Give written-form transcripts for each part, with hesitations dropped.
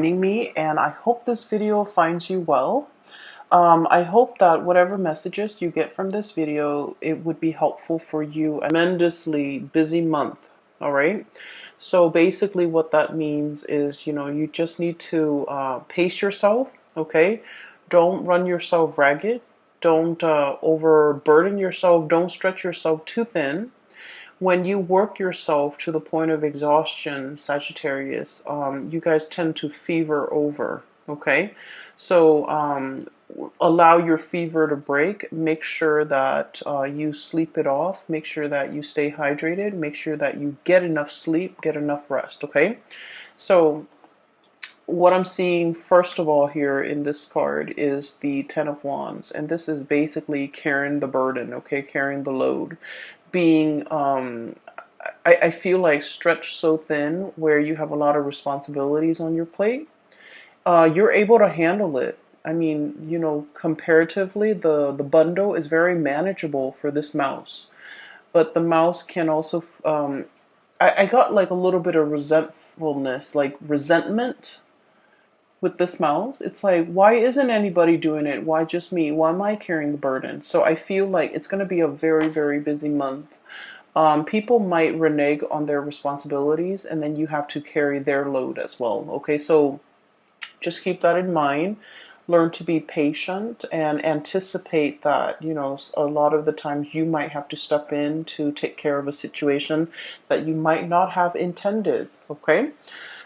joining me, and I hope this video finds you well. I hope that whatever messages you get from this video, it would be helpful for you. A tremendously busy month, all right? So basically what that means is, you just need to pace yourself, okay? Don't run yourself ragged. Don't overburden yourself. Don't stretch yourself too thin. When you work yourself to the point of exhaustion, Sagittarius, you guys tend to fever over, okay? So allow your fever to break. Make sure that you sleep it off. Make sure that you stay hydrated. Make sure that you get enough sleep, get enough rest, okay? So what I'm seeing first of all here in this card is the Ten of Wands, and this is basically carrying the burden, okay, carrying the load, being I feel like stretched so thin where you have a lot of responsibilities on your plate. You're able to handle it. I mean, comparatively, the bundle is very manageable for this mouse, but the mouse can also I got like a little bit of resentfulness, like resentment with this mouse. It's like, why isn't anybody doing it? Why just me? Why am I carrying the burden? So I feel like it's going to be a very, very busy month. People might renege on their responsibilities, and then you have to carry their load as well. Okay, so just keep that in mind. Learn to be patient and anticipate that, a lot of the times you might have to step in to take care of a situation that you might not have intended. Okay.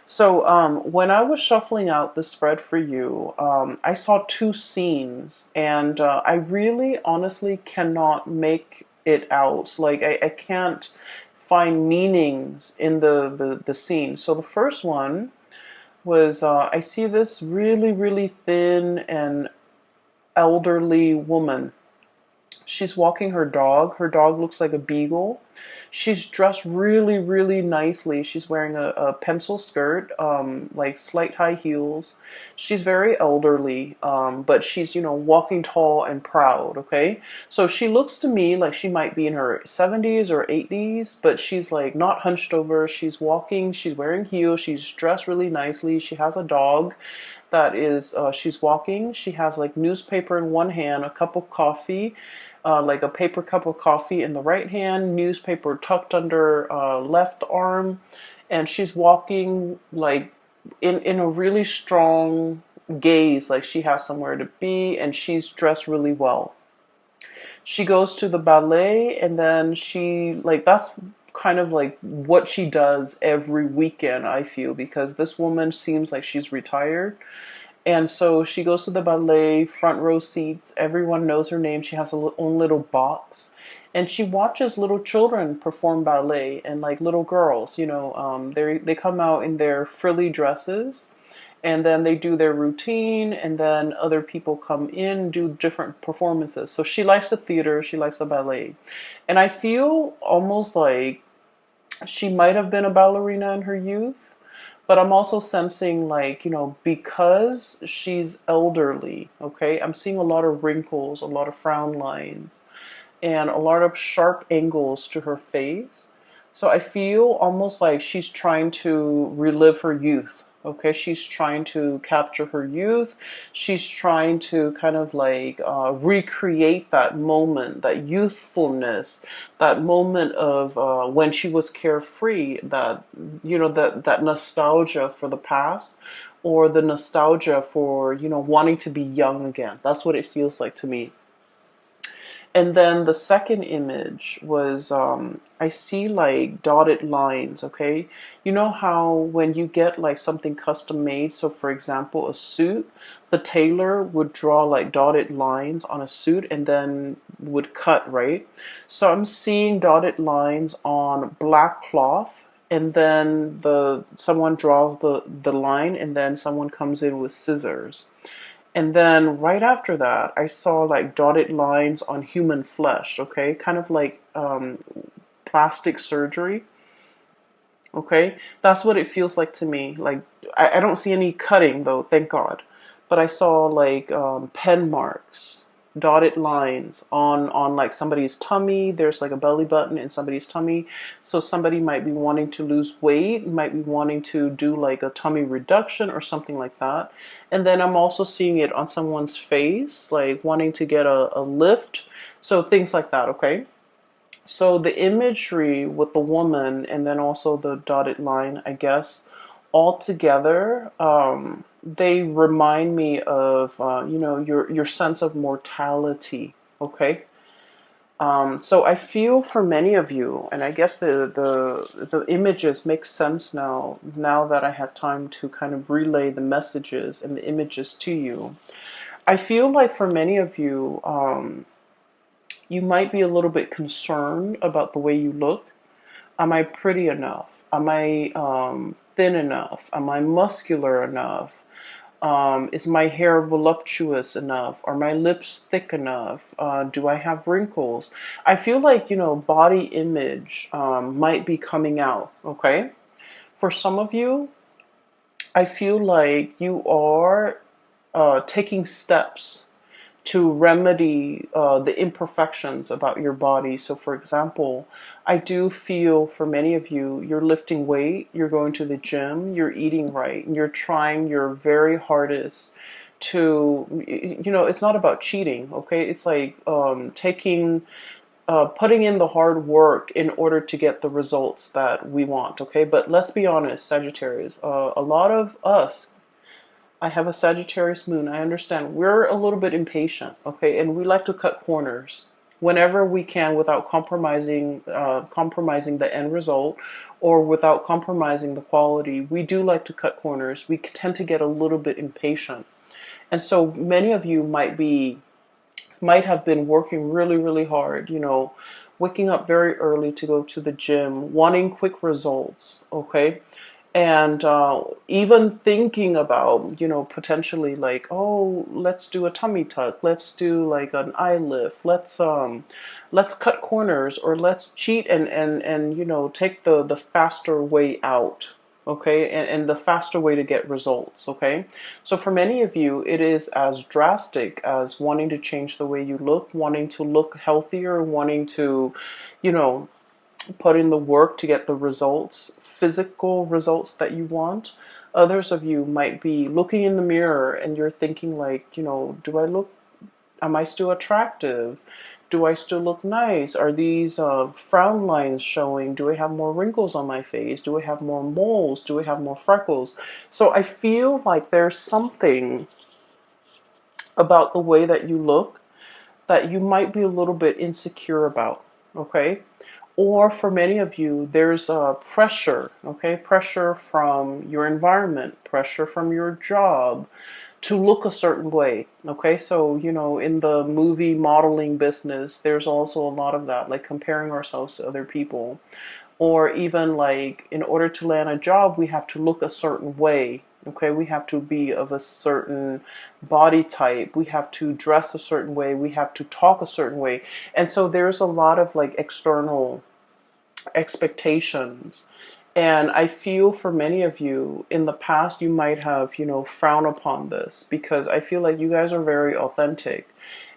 So when I was shuffling out the spread for you, I saw two scenes, and I really honestly cannot make it out. Like I can't find meanings in the scene. So the first one was I see this really, really thin and elderly woman. She's walking her dog. Her dog looks like a beagle. She's dressed really, really nicely. She's wearing a pencil skirt, like slight high heels. She's very elderly, but she's, walking tall and proud, okay? So she looks to me like she might be in her 70s or 80s, but she's like not hunched over. She's walking, she's wearing heels, she's dressed really nicely. She has a dog that is, she's walking. She has like newspaper in one hand, a cup of coffee, like a paper cup of coffee in the right hand, newspaper tucked under left arm, and she's walking like in a really strong gaze, like she has somewhere to be, and she's dressed really well. She goes to the ballet, and then she like that's kind of like what she does every weekend, I feel, because this woman seems like she's retired, and so she goes to the ballet, front row seats. Everyone knows her name. She has her own little box. And she watches little children perform ballet, and like little girls, they come out in their frilly dresses, and then they do their routine, and then other people come in, do different performances. So she likes the theater, she likes the ballet. And I feel almost like she might have been a ballerina in her youth, but I'm also sensing like, because she's elderly, okay, I'm seeing a lot of wrinkles, a lot of frown lines, and a lot of sharp angles to her face. So I feel almost like she's trying to relive her youth. Okay, she's trying to capture her youth. She's trying to kind of like recreate that moment, that youthfulness, that moment of when she was carefree. That that nostalgia for the past, or the nostalgia for wanting to be young again. That's what it feels like to me. And then the second image was I see like dotted lines, okay? You know how when you get like something custom made, so for example, a suit, the tailor would draw like dotted lines on a suit and then would cut, right? So I'm seeing dotted lines on black cloth, and then the someone draws the line, and then someone comes in with scissors. And then right after that, I saw like dotted lines on human flesh, okay? Kind of like plastic surgery, okay? That's what it feels like to me. Like, I don't see any cutting though, thank God. But I saw like pen marks. dotted lines on like somebody's tummy. There's like a belly button in somebody's tummy. So somebody might be wanting to lose weight, might be wanting to do like a tummy reduction or something like that. And then I'm also seeing it on someone's face, like wanting to get a lift. So things like that, okay? So the imagery with the woman and then also the dotted line, I guess, all together, they remind me of your sense of mortality. Okay. So I feel for many of you, and I guess the images make sense now that I have time to kind of relay the messages and the images to you. I feel like for many of you, you might be a little bit concerned about the way you look. Am I pretty enough? Am I thin enough? Am I muscular enough? Is my hair voluptuous enough? Are my lips thick enough? Do I have wrinkles? I feel like, body image might be coming out, okay? For some of you, I feel like you are taking steps to remedy the imperfections about your body. So, for example, I do feel for many of you, you're lifting weight, you're going to the gym, you're eating right, and you're trying your very hardest to, it's not about cheating, okay? It's like putting in the hard work in order to get the results that we want, okay? But let's be honest, Sagittarius, a lot of us, I have a Sagittarius moon. I understand we're a little bit impatient, okay, and we like to cut corners whenever we can without compromising the end result or without compromising the quality. We do like to cut corners. We tend to get a little bit impatient, and so many of you might have been working really, really hard. Waking up very early to go to the gym, wanting quick results, okay? And even thinking about, potentially like, oh, let's do a tummy tuck, let's do like an eye lift, let's cut corners, or let's cheat and take the faster way out, okay, and the faster way to get results, okay. So for many of you, it is as drastic as wanting to change the way you look, wanting to look healthier, wanting to, you know, put in the work to get the results, physical results that you want. Others of you might be looking in the mirror and you're thinking like, am I still attractive? Do I still look nice? Are these frown lines showing? Do I have more wrinkles on my face? Do I have more moles? Do I have more freckles? So I feel like there's something about the way that you look that you might be a little bit insecure about, okay? Or for many of you, there's pressure, okay? Pressure from your environment, pressure from your job to look a certain way, okay? So, in the movie modeling business, there's also a lot of that, like comparing ourselves to other people. Or even like in order to land a job, we have to look a certain way, okay? We have to be of a certain body type. We have to dress a certain way. We have to talk a certain way. And so there's a lot of like external expectations. And I feel for many of you in the past, you might have, frowned upon this because I feel like you guys are very authentic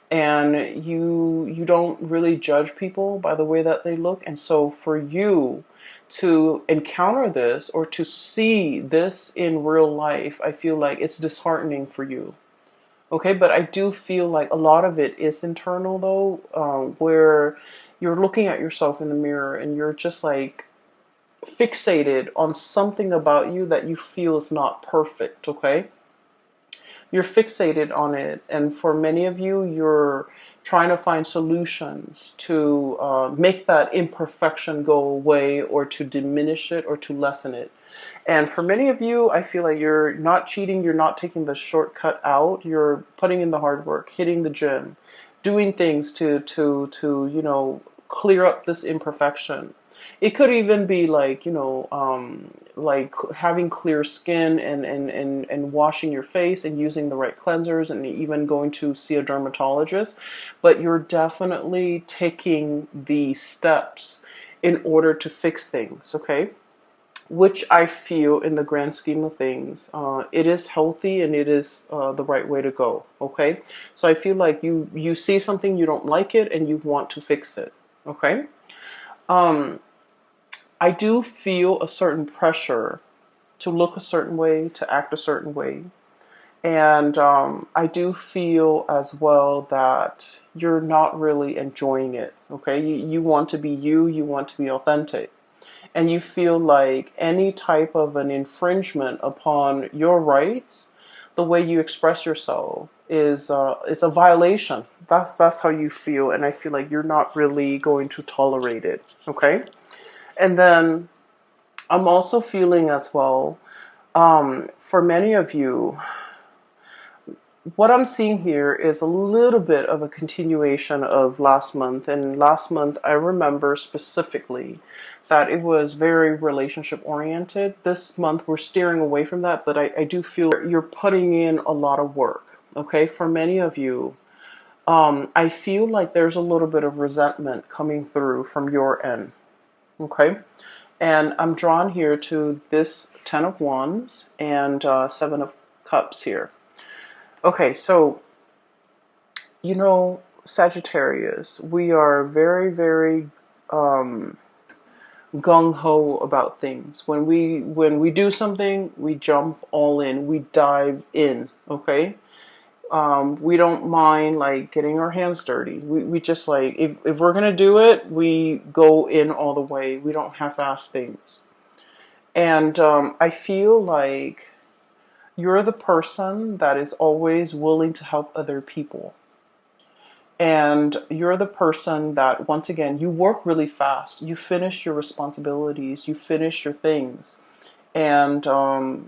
and you don't really judge people by the way that they look. And so for you to encounter this or to see this in real life, I feel like it's disheartening for you. Okay, but I do feel like a lot of it is internal though, where you're looking at yourself in the mirror and you're just like fixated on something about you that you feel is not perfect, okay? You're fixated on it, and for many of you, you're trying to find solutions to make that imperfection go away or to diminish it or to lessen it. And for many of you, I feel like you're not cheating, you're not taking the shortcut out, you're putting in the hard work, hitting the gym, doing things to clear up this imperfection. It could even be like, like having clear skin and washing your face and using the right cleansers and even going to see a dermatologist. But you're definitely taking the steps in order to fix things, okay? which I feel in the grand scheme of things, it is healthy and it is the right way to go. Okay, so I feel like you see something, you don't like it, and you want to fix it. Okay, um, I do feel a certain pressure to look a certain way, to act a certain way. And I do feel as well that you're not really enjoying it. Okay, you want to be you, you want to be authentic. And you feel like any type of an infringement upon your rights, the way you express yourself, is it's a violation. That's how you feel, and I feel like you're not really going to tolerate it. Okay, and then I'm also feeling as well, for many of you, what I'm seeing here is a little bit of a continuation of last month. And last month, I remember specifically that it was very relationship oriented. This month, we're steering away from that, but I do feel you're putting in a lot of work. Okay, for many of you, I feel like there's a little bit of resentment coming through from your end. Okay, and I'm drawn here to this Ten of Wands and Seven of Cups here. Okay, so Sagittarius, we are very, very gung ho about things. When we do something, we jump all in, we dive in. Okay, we don't mind like getting our hands dirty. We just like if we're gonna do it, we go in all the way. We don't half-ass things. And I feel like you're the person that is always willing to help other people. And you're the person that, once again, you work really fast. You finish your responsibilities, you finish your things, and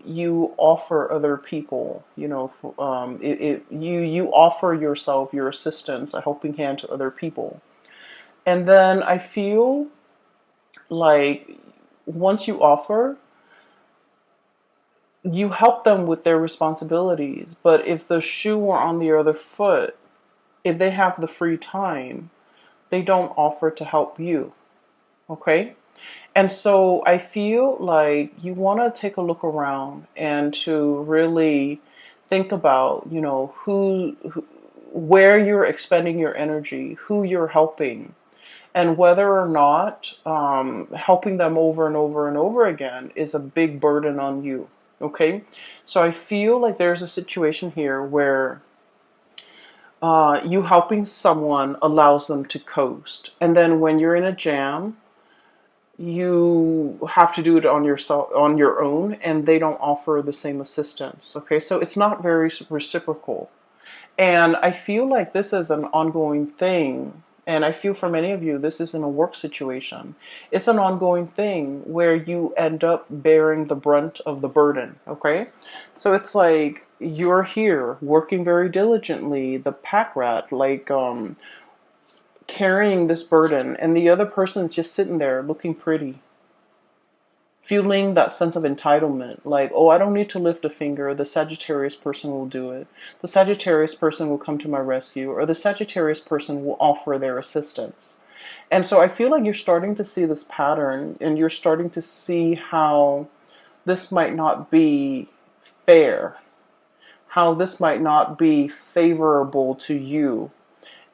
you offer other people, you offer yourself, your assistance, a helping hand to other people. And then I feel like once you offer, you help them with their responsibilities. But if the shoe were on the other foot, if they have the free time, they don't offer to help you. Okay? And so I feel like you want to take a look around and to really think about, where you're expending your energy, who you're helping, and whether or not helping them over and over and over again is a big burden on you. Okay? So I feel like there's a situation here where you helping someone allows them to coast. And then when you're in a jam, you have to do it on your own, and they don't offer the same assistance. Okay, so it's not very reciprocal. And I feel like this is an ongoing thing. And I feel for many of you, this isn't a work situation. It's an ongoing thing where you end up bearing the brunt of the burden. Okay, so it's like you're here working very diligently, the pack rat, like carrying this burden, and the other person's just sitting there looking pretty, feeling that sense of entitlement, like, oh, I don't need to lift a finger, the Sagittarius person will do it, the Sagittarius person will come to my rescue, or the Sagittarius person will offer their assistance. And so I feel like you're starting to see this pattern, and you're starting to see how this might not be fair, how this might not be favorable to you.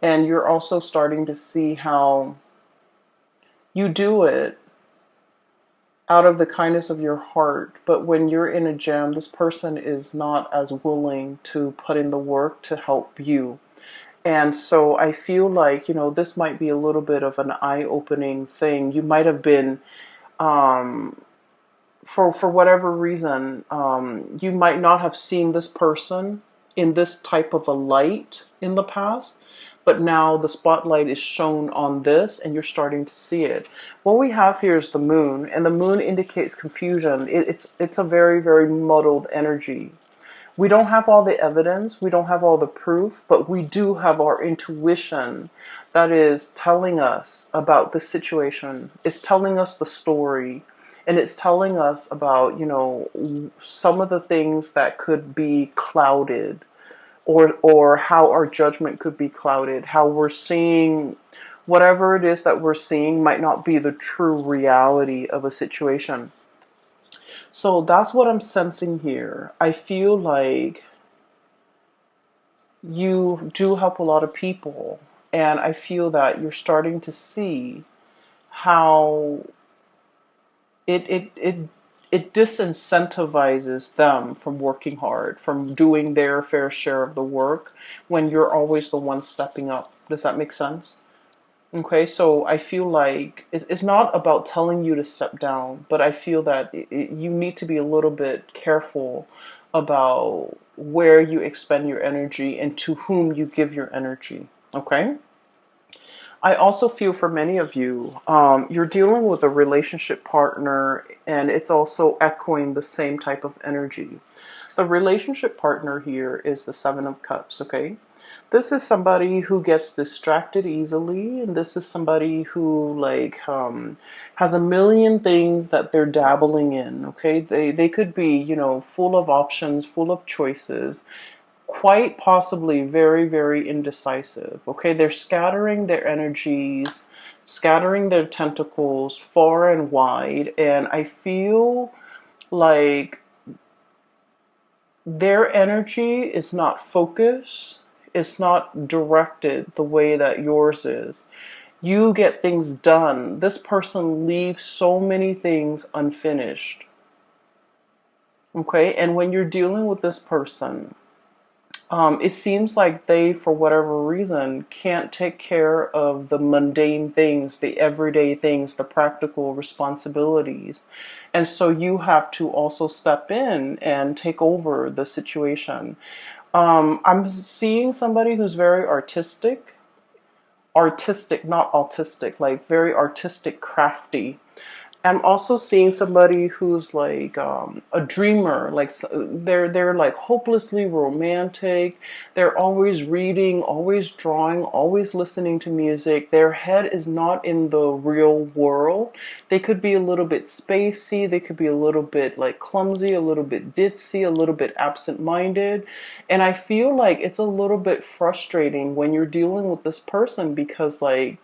And you're also starting to see how you do it out of the kindness of your heart. But when you're in a jam, this person is not as willing to put in the work to help you. And so I feel like, this might be a little bit of an eye-opening thing. You might have been, for whatever reason, you might not have seen this person in this type of a light in the past, but now the spotlight is shown on this and you're starting to see it. What we have here is the moon, and the moon indicates confusion. It's a very, very muddled energy. We don't have all the evidence, we don't have all the proof, but we do have our intuition that is telling us about the situation. It's telling us the story, and it's telling us about, some of the things that could be clouded, or how our judgment could be clouded, how we're seeing whatever it is that we're seeing might not be the true reality of a situation. So that's what I'm sensing here. I feel like you do help a lot of people, and I feel that you're starting to see how it it it it disincentivizes them from working hard, from doing their fair share of the work when you're always the one stepping up. Does that make sense? Okay, so I feel like it's not about telling you to step down, but I feel that you need to be a little bit careful about where you expend your energy and to whom you give your energy. Okay? I also feel for many of you, you're dealing with a relationship partner and it's also echoing the same type of energy. The relationship partner here is the Seven of Cups, okay? This is somebody who gets distracted easily, and this is somebody who has a million things that they're dabbling in, okay? They could be, full of options, full of choices, quite possibly very, very indecisive. Okay, they're scattering their energies, scattering their tentacles far and wide, and I feel like their energy is not focused, it's not directed the way that yours is. You get things done. This person leaves so many things unfinished. Okay, and when you're dealing with this person, it seems like they, for whatever reason, can't take care of the mundane things, the everyday things, the practical responsibilities. And so you have to also step in and take over the situation. I'm seeing somebody who's very artistic, not autistic, like very artistic, crafty. I'm also seeing somebody who's like a dreamer, like they're like hopelessly romantic. They're always reading, always drawing, always listening to music. Their head is not in the real world. They could be a little bit spacey. They could be a little bit like clumsy, a little bit ditzy, a little bit absent-minded. And I feel like it's a little bit frustrating when you're dealing with this person because like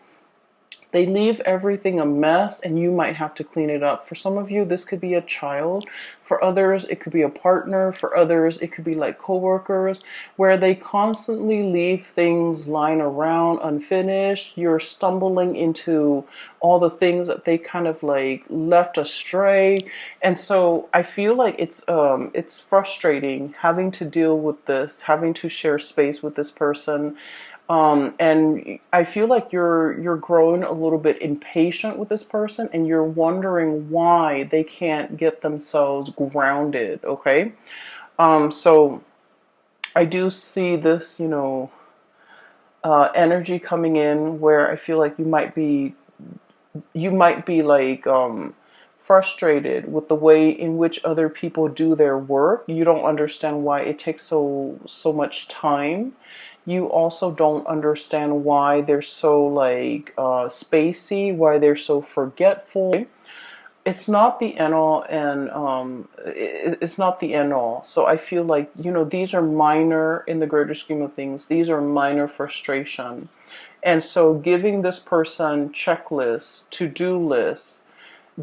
they leave everything a mess and you might have to clean it up. For some of you, this could be a child. For others, it could be a partner. For others, it could be like coworkers where they constantly leave things lying around unfinished. You're stumbling into all the things that they kind of like left astray. And so I feel like it's frustrating having to deal with this, having to share space with this person. And I feel like you're growing a little bit impatient with this person, and you're wondering why they can't get themselves grounded. Okay, so I do see this, energy coming in where I feel like you might be like frustrated with the way in which other people do their work. You don't understand why it takes so much time. You also don't understand why they're so like spacey, why they're so forgetful. It's not the end all, and it's not the end all. So I feel like these are minor in the greater scheme of things. These are minor frustration, and so giving this person checklists, to-do lists,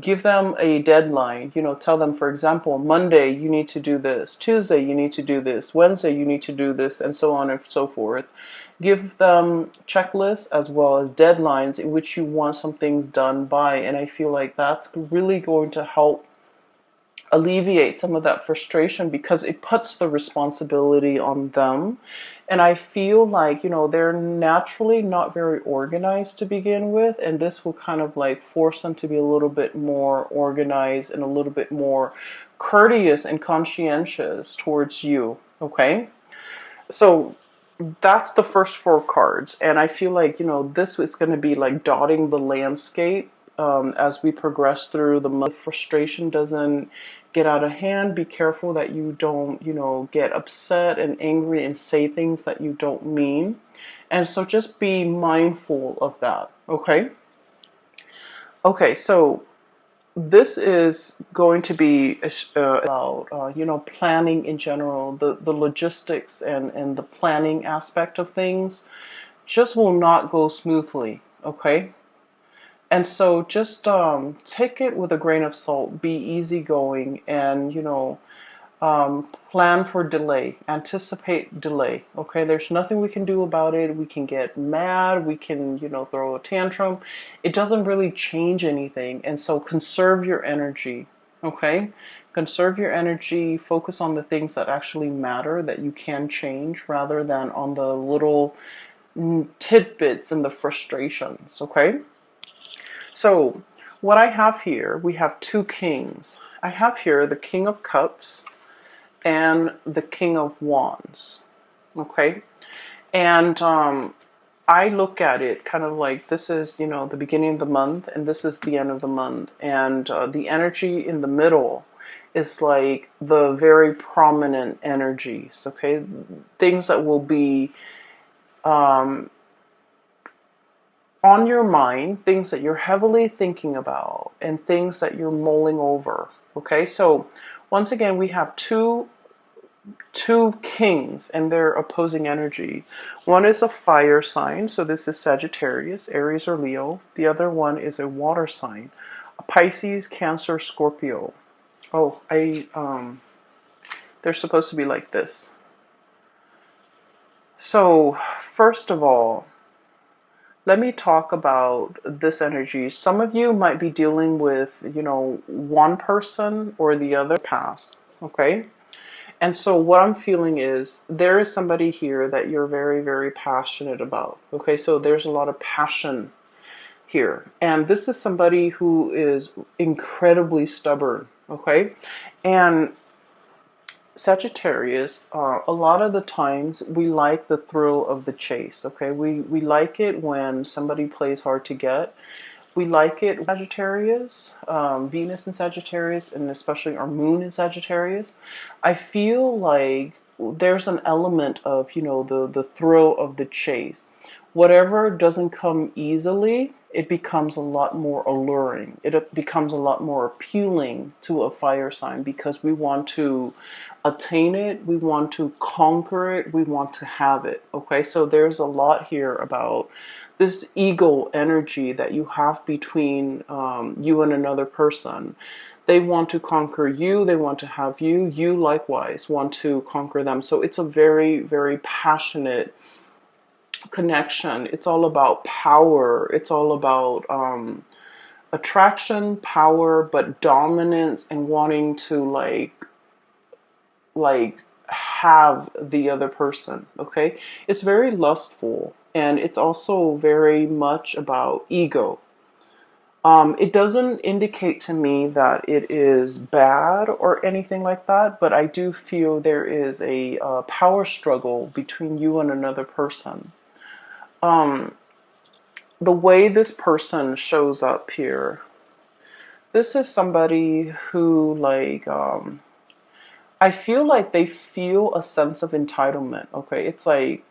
give them a deadline. Tell them, for example, Monday you need to do this, Tuesday you need to do this, Wednesday you need to do this, and so on and so forth. Give them checklists as well as deadlines in which you want some things done by, and I feel like that's really going to help alleviate some of that frustration because it puts the responsibility on them. And I feel like, they're naturally not very organized to begin with, and this will kind of like force them to be a little bit more organized and a little bit more courteous and conscientious towards you. Okay? So that's the first four cards, and I feel like this is going to be like dotting the landscape as we progress through the month. Frustration doesn't get out of hand. Be careful that you don't get upset and angry and say things that you don't mean, and so just be mindful of that. Okay, so this is going to be about planning in general. The logistics and the planning aspect of things just will not go smoothly. Okay, And so just take it with a grain of salt, be easygoing, and, you know, plan for delay, anticipate delay. Okay, there's nothing we can do about it. We can get mad, we can, you know, throw a tantrum. It doesn't really change anything. And so conserve your energy. Okay, conserve your energy, focus on the things that actually matter, that you can change, rather than on the little tidbits and the frustrations. Okay, so what I have here, we have two kings. I have here the King of Cups and the King of Wands. Okay, and I look at it kind of like this is, you know, the beginning of the month, and this is the end of the month, and the energy in the middle is like the very prominent energies. Okay, things that will be um, on your mind, things that you're heavily thinking about, and things that you're mulling over. Okay, so once again, we have two kings and their opposing energy. One is a fire sign, so this is Sagittarius, Aries, or Leo. The other one is a water sign, a Pisces, Cancer, Scorpio. Oh, they're supposed to be like this. So first of all, let me talk about this energy. Some of you might be dealing with, you know, one person or the other past. Okay, and so what I'm feeling is there is somebody here that you're very, very passionate about. Okay, so there's a lot of passion here. And this is somebody who is incredibly stubborn. Okay, and Sagittarius, a lot of the times we like the thrill of the chase. Okay, we like it when somebody plays hard to get. We like it, Sagittarius, Venus in Sagittarius, and especially our moon in Sagittarius. I feel like there's an element of, you know, the thrill of the chase. Whatever doesn't come easily, it becomes a lot more alluring. It becomes a lot more appealing to a fire sign because we want to attain it, we want to conquer it, we want to have it. Okay, so there's a lot here about this ego energy that you have between you and another person. They want to conquer you, they want to have you, you likewise want to conquer them. So it's a very, very passionate connection. It's all about power. It's all about attraction, power, but dominance, and wanting to like have the other person. Okay, it's very lustful, and it's also very much about ego. It doesn't indicate to me that it is bad or anything like that, but I do feel there is a power struggle between you and another person. um, the way this person shows up here, this is somebody who, like, I feel like they feel a sense of entitlement. Okay, it's like,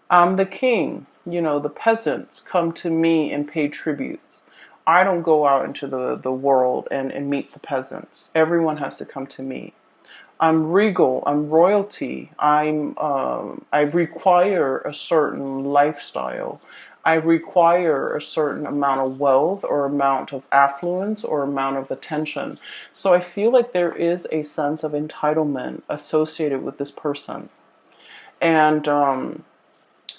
I'm the king, you know, the peasants come to me and pay tributes. I don't go out into the world and meet the peasants. Everyone has to come to me. I'm regal, I'm royalty, I require a certain lifestyle. I require a certain amount of wealth or amount of affluence or amount of attention. So I feel like there is a sense of entitlement associated with this person. And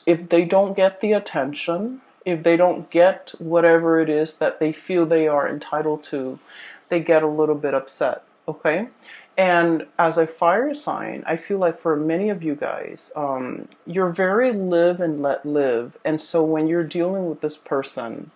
if they don't get the attention, if they don't get whatever it is that they feel they are entitled to, they get a little bit upset. Okay, and as a fire sign, I feel like for many of you guys, you're very live and let live. And so when you're dealing with this person,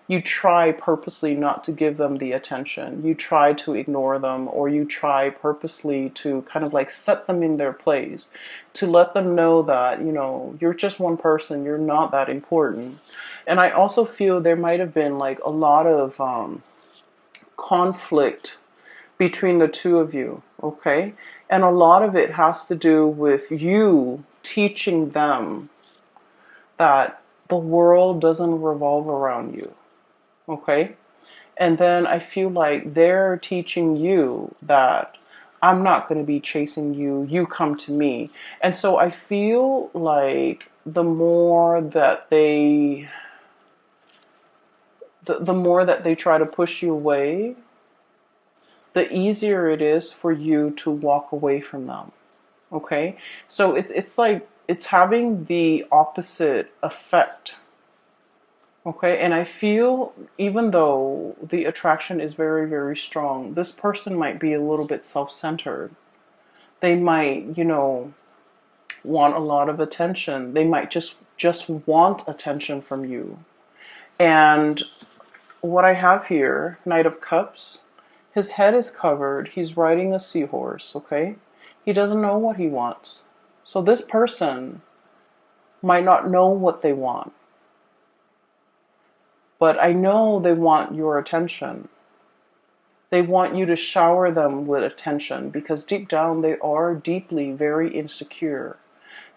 you try purposely not to give them the attention. You try to ignore them, or you try purposely to kind of like set them in their place, to let them know that, you know, you're just one person, you're not that important. And I also feel there might have been like a lot of conflict between the two of you, okay? And a lot of it has to do with you teaching them that the world doesn't revolve around you, okay? And then I feel like they're teaching you that I'm not going to be chasing you, you come to me. And so I feel like the more that the more that they try to push you away, the easier it is for you to walk away from them. Okay? So it's like it's having the opposite effect. Okay? And I feel even though the attraction is very, very strong, this person might be a little bit self-centered. They might, want a lot of attention. They might just want attention from you. And what I have here, Knight of Cups, his head is covered. He's riding a seahorse, okay? He doesn't know what he wants. So this person might not know what they want. But I know they want your attention. They want you to shower them with attention because deep down they are deeply very insecure.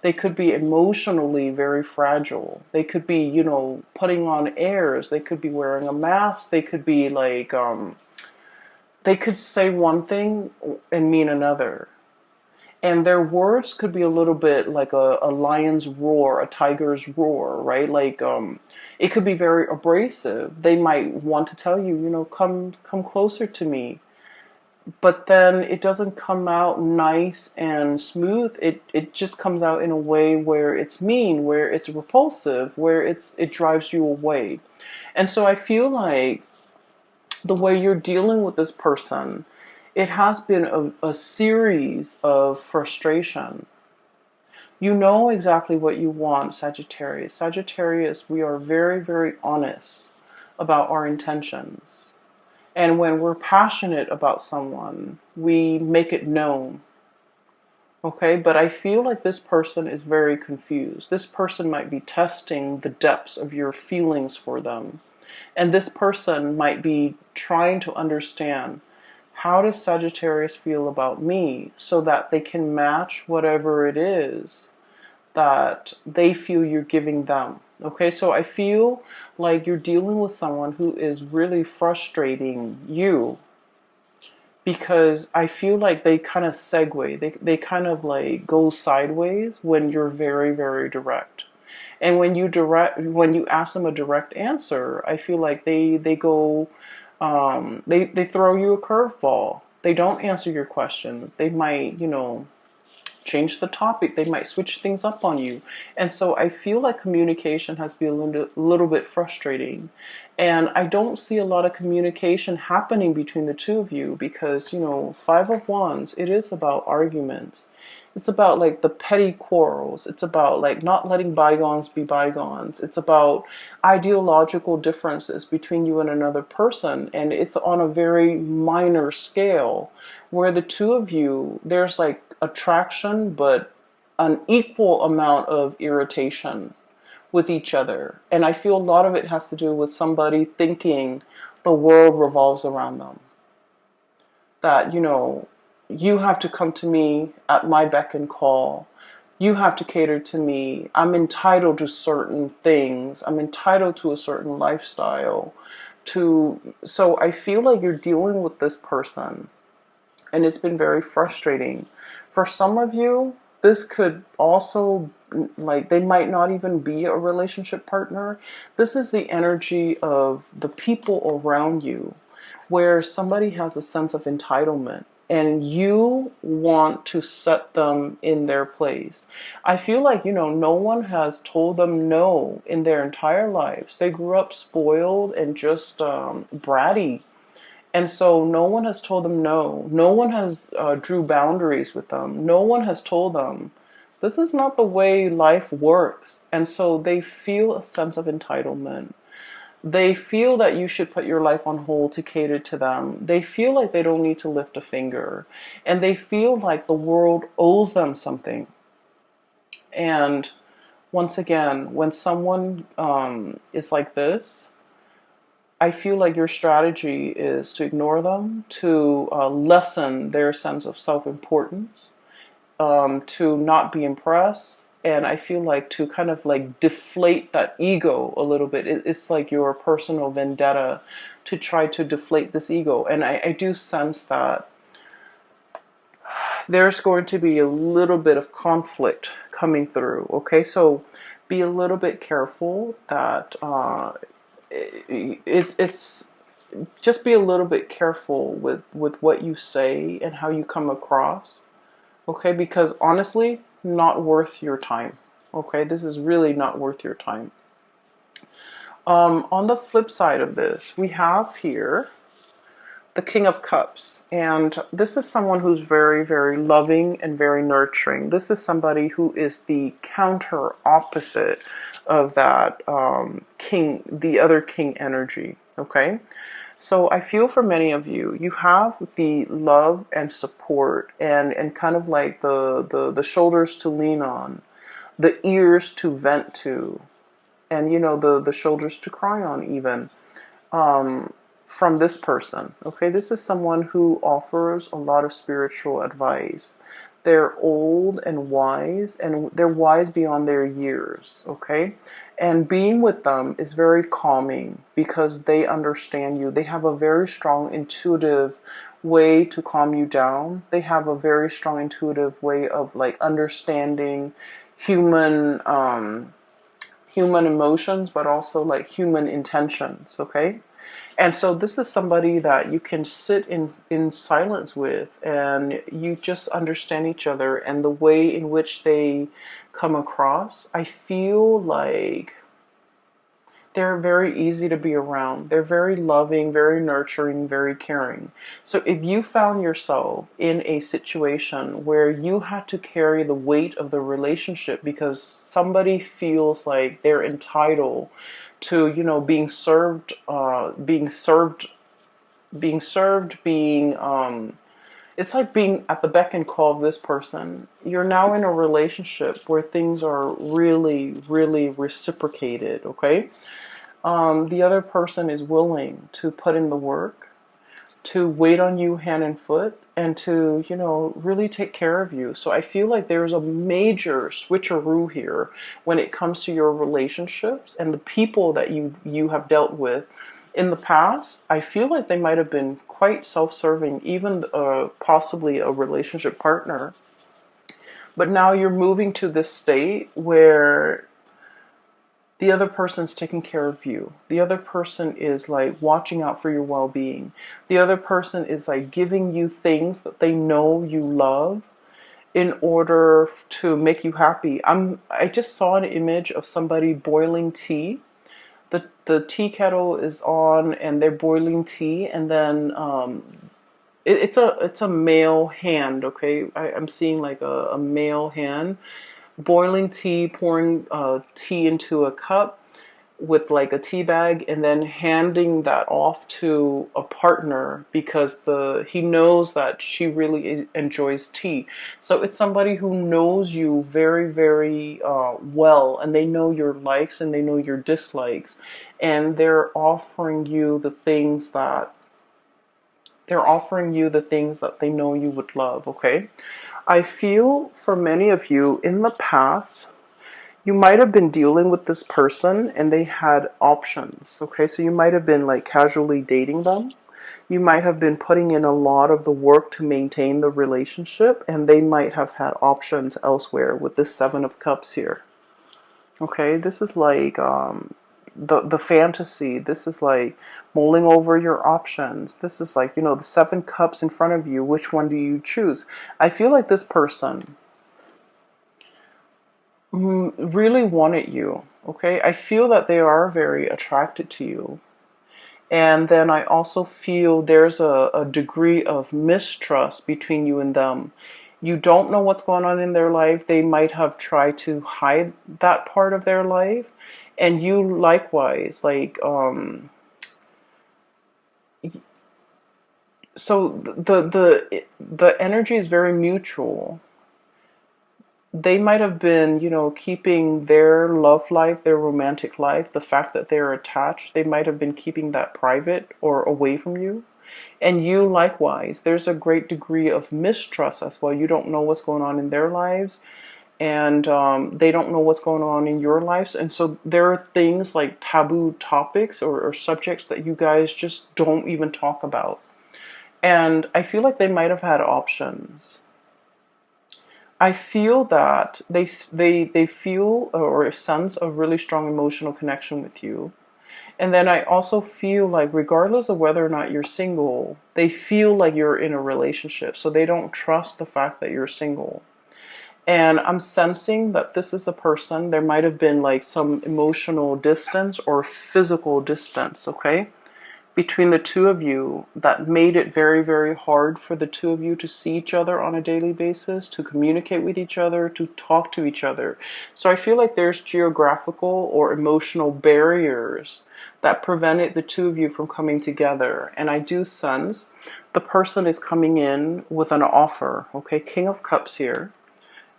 They could be emotionally very fragile. They could be, putting on airs. They could be wearing a mask. They could be like, they could say one thing and mean another. And their words could be a little bit like a lion's roar, a tiger's roar, right? Like, it could be very abrasive. They might want to tell you, come closer to me. But then it doesn't come out nice and smooth. It just comes out in a way where it's mean, where it's repulsive, where it drives you away. And so I feel like the way you're dealing with this person, it has been a series of frustration. You know exactly what you want, Sagittarius. Sagittarius, we are very, very honest about our intentions. And when we're passionate about someone, we make it known. Okay, but I feel like this person is very confused. This person might be testing the depths of your feelings for them. And this person might be trying to understand, how does Sagittarius feel about me, so that they can match whatever it is that they feel you're giving them. Okay, so I feel like you're dealing with someone who is really frustrating you, because I feel like they kind of segue, they kind of like go sideways when you're very, very direct. And when you ask them a direct answer, I feel like they go, they throw you a curveball. They don't answer your questions. They might, change the topic. They might switch things up on you. And so I feel like communication has been a little bit frustrating. And I don't see a lot of communication happening between the two of you because, Five of Wands, it is about arguments. It's about like the petty quarrels. It's about like not letting bygones be bygones. It's about ideological differences between you and another person. And it's on a very minor scale where the two of you, there's like attraction, but an equal amount of irritation with each other. And I feel a lot of it has to do with somebody thinking the world revolves around them. That, you have to come to me at my beck and call. You have to cater to me. I'm entitled to certain things. I'm entitled to a certain lifestyle. So I feel like you're dealing with this person, and it's been very frustrating. For some of you, this could also, like, they might not even be a relationship partner. This is the energy of the people around you, where somebody has a sense of entitlement and you want to set them in their place. I feel like, no one has told them no in their entire lives. They grew up spoiled and just bratty. And so no one has told them no. No one has drew boundaries with them. No one has told them, this is not the way life works. And so they feel a sense of entitlement. They feel that you should put your life on hold to cater to them. They feel like they don't need to lift a finger. And they feel like the world owes them something. And once again, when someone is like this, I feel like your strategy is to ignore them, to lessen their sense of self-importance, to not be impressed. And I feel like to kind of like deflate that ego a little bit. It's like your personal vendetta to try to deflate this ego. And I do sense that there's going to be a little bit of conflict coming through. Okay, so be a little bit careful that it's just be a little bit careful with what you say and how you come across. Okay, because honestly, not worth your time. Okay, this is really not worth your time. On the flip side of this, we have here the King of Cups. And this is someone who's very, very loving and very nurturing. This is somebody who is the counter opposite of that king, the other king energy. Okay. So I feel for many of you, you have the love and support and kind of like the shoulders to lean on, the ears to vent to, and you know, the shoulders to cry on even. Um, from this person. Okay, this is someone who offers a lot of spiritual advice. They're old and they're wise beyond their years. Okay, and being with them is very calming because they understand you. They have a very strong intuitive way to calm you down. They have a very strong intuitive way of like understanding human human emotions, but also like human intentions. Okay, and so this is somebody that you can sit in silence with and you just understand each other and the way in which they come across. I feel like they're very easy to be around. They're very loving, very nurturing, very caring. So if you found yourself in a situation where you had to carry the weight of the relationship because somebody feels like they're entitled to, you know, being it's like being at the beck and call of this person. You're now in a relationship where things are really, really reciprocated, okay? The other person is willing to put in the work, to wait on you hand and foot, and to, you know, really take care of you. So I feel like there's a major switcheroo here when it comes to your relationships and the people that you have dealt with in the past. I feel like they might have been quite self-serving, even possibly a relationship partner. But now you're moving to this state where the other person's taking care of you. The other person is like watching out for your well-being. The other person is like giving you things that they know you love in order to make you happy. I just saw an image of somebody boiling tea. The tea kettle is on and they're boiling tea, and then it's a male hand. Okay, I'm seeing like a male hand boiling tea, pouring tea into a cup with like a tea bag, and then handing that off to a partner because he knows that she really enjoys tea. So it's somebody who knows you very, very well, and they know your likes and they know your dislikes, and they're offering you the things that they know you would love. Okay, I feel for many of you in the past, you might have been dealing with this person and they had options. Okay, so you might have been like casually dating them. You might have been putting in a lot of the work to maintain the relationship, and they might have had options elsewhere with this Seven of Cups here. Okay, this is like the fantasy. This is like mulling over your options. This is like, you know, the Seven Cups in front of you. Which one do you choose? I feel like this person really wanted you. Okay, I feel that they are very attracted to you. And then I also feel there's a degree of mistrust between you and them. You don't know what's going on in their life. They might have tried to hide that part of their life. And you likewise, like, so the energy is very mutual. They might have been, you know, keeping their love life, their romantic life, the fact that they're attached, they might have been keeping that private or away from you. And you likewise, there's a great degree of mistrust as well. You don't know what's going on in their lives, and they don't know what's going on in your lives. And so there are things like taboo topics or subjects that you guys just don't even talk about. And I feel like they might have had options. I feel that they feel or sense a really strong emotional connection with you, And then I also feel like regardless of whether or not you're single, they feel like you're in a relationship. So they don't trust the fact that you're single. And I'm sensing that this is a person, there might have been like some emotional distance or physical distance, okay, between the two of you that made it very, very hard for the two of you to see each other on a daily basis, to communicate with each other, to talk to each other. So I feel like there's geographical or emotional barriers that prevented the two of you from coming together. And I do sense the person is coming in with an offer, okay, King of Cups here.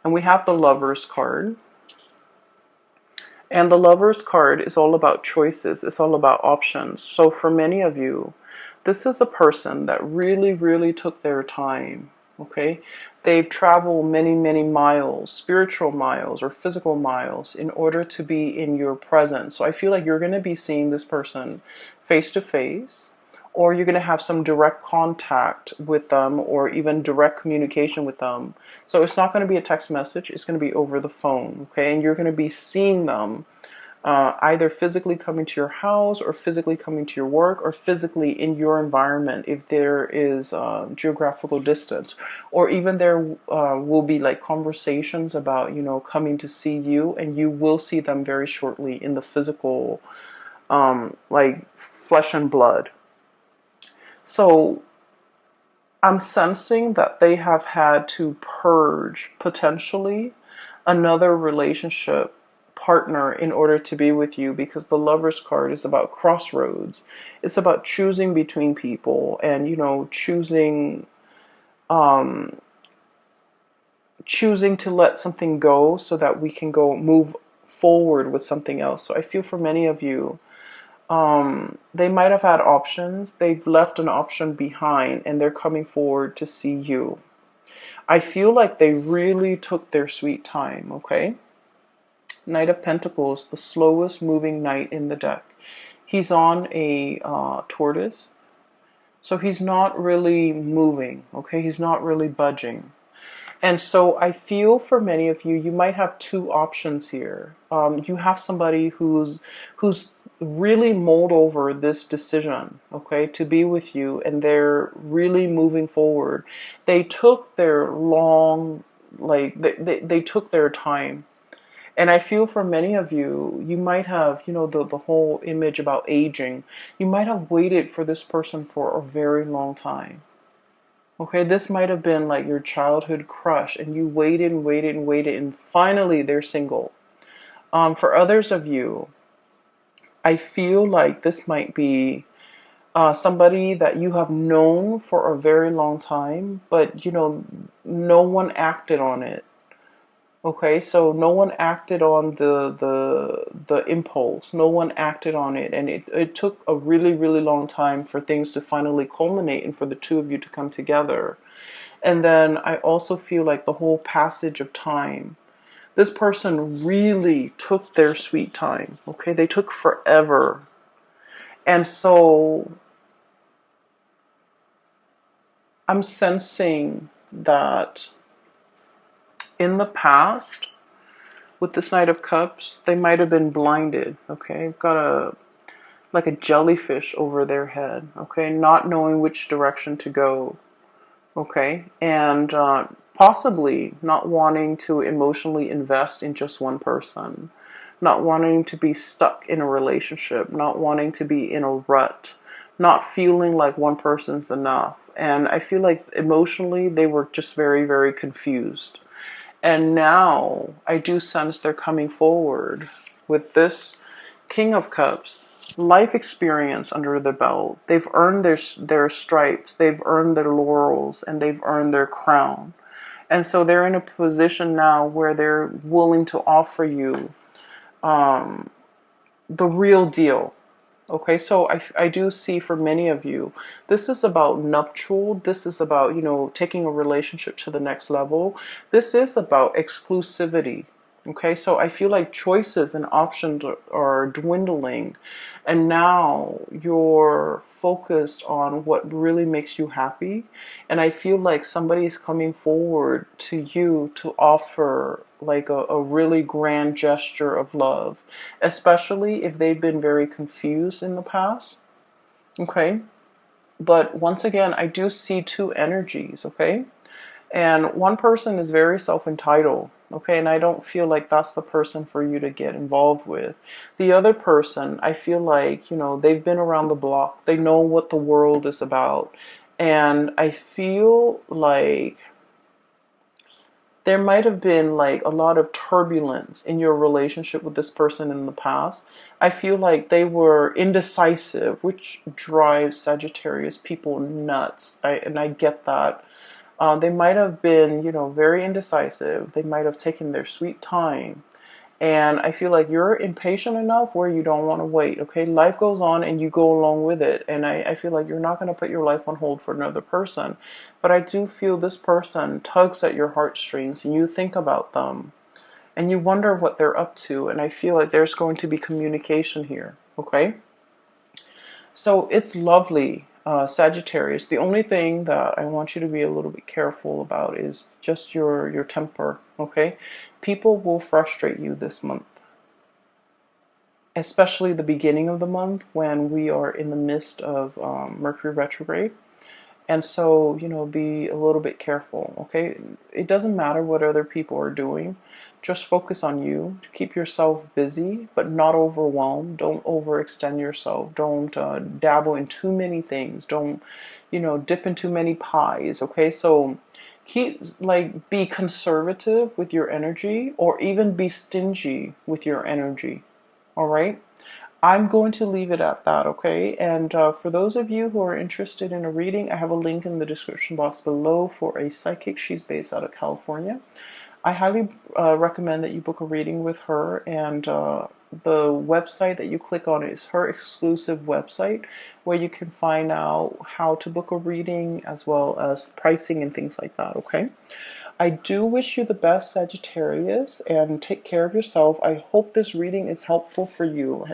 And we have the Lovers card. And the Lovers card is all about choices. It's all about options. So for many of you, this is a person that really, really took their time. Okay? They've traveled many, many miles, spiritual miles or physical miles, in order to be in your presence. So I feel like you're going to be seeing this person face to face, or you're going to have some direct contact with them, or even direct communication with them. So it's not going to be a text message, it's going to be over the phone, okay? And you're going to be seeing them either physically coming to your house, or physically coming to your work, or physically in your environment if there is geographical distance. Or even there will be like conversations about, you know, coming to see you, and you will see them very shortly in the physical, like flesh and blood. So I'm sensing that they have had to purge potentially another relationship partner in order to be with you, because the Lovers card is about crossroads. It's about choosing between people, and, you know, um, choosing to let something go so that we can go move forward with something else. So I feel for many of you, they might have had options. They've left an option behind, and they're coming forward to see you. I feel like they really took their sweet time, okay? Knight of Pentacles, the slowest moving knight in the deck. He's on a tortoise, so he's not really moving, okay? He's not really budging. And so I feel for many of you, you might have two options here. You have somebody who's really mulled over this decision, okay, to be with you, and they're really moving forward. They took their long, like they took their time. And I feel for many of you, you might have, you know, the whole image about aging. You might have waited for this person for a very long time. Okay, this might have been like your childhood crush, and you waited and waited and waited, and finally they're single. For others of you, I feel like this might be somebody that you have known for a very long time, but, you know, no one acted on it. Okay, so no one acted on the impulse. No one acted on it, and it took a really, really long time for things to finally culminate and for the two of you to come together. And then I also feel like the whole passage of time. This person really took their sweet time. Okay, they took forever. And so I'm sensing that in the past, with this Knight of Cups, they might have been blinded, okay? Got like a jellyfish over their head, okay? Not knowing which direction to go, okay? And possibly not wanting to emotionally invest in just one person, not wanting to be stuck in a relationship, not wanting to be in a rut, not feeling like one person's enough. And I feel like emotionally they were just very, very confused. And now I do sense they're coming forward with this King of Cups, life experience under the belt. They've earned their stripes, they've earned their laurels, and they've earned their crown. And so they're in a position now where they're willing to offer you the real deal. Okay, so I do see for many of you, this is about nuptial. This is about, you know, taking a relationship to the next level. This is about exclusivity. Okay, so I feel like choices and options are dwindling, and now you're focused on what really makes you happy. And I feel like somebody's coming forward to you to offer like a really grand gesture of love, especially if they've been very confused in the past. Okay, but once again, I do see two energies. Okay, and one person is very self-entitled, okay, and I don't feel like that's the person for you to get involved with. The other person, I feel like, they've been around the block. They know what the world is about. And I feel like there might have been like a lot of turbulence in your relationship with this person in the past. I feel like they were indecisive, which drives Sagittarius people nuts. And I get that. They might have been, very indecisive. They might have taken their sweet time. And I feel like you're impatient enough where you don't want to wait. Okay, life goes on and you go along with it. And I feel like you're not going to put your life on hold for another person. But I do feel this person tugs at your heartstrings and you think about them and you wonder what they're up to. And I feel like there's going to be communication here. Okay. So it's lovely, Sagittarius. The only thing that I want you to be a little bit careful about is just your temper, okay? People will frustrate you this month, especially the beginning of the month when we are in the midst of Mercury retrograde. And so, be a little bit careful, okay? It doesn't matter what other people are doing. Just focus on you. Keep yourself busy, but not overwhelmed. Don't overextend yourself. Don't dabble in too many things. Don't, dip in too many pies, okay? So be conservative with your energy or even be stingy with your energy, all right? I'm going to leave it at that, okay? And for those of you who are interested in a reading, I have a link in the description box below for a psychic. She's based out of California. I highly recommend that you book a reading with her, and the website that you click on is her exclusive website where you can find out how to book a reading as well as pricing and things like that, okay? I do wish you the best, Sagittarius, and take care of yourself. I hope this reading is helpful for you.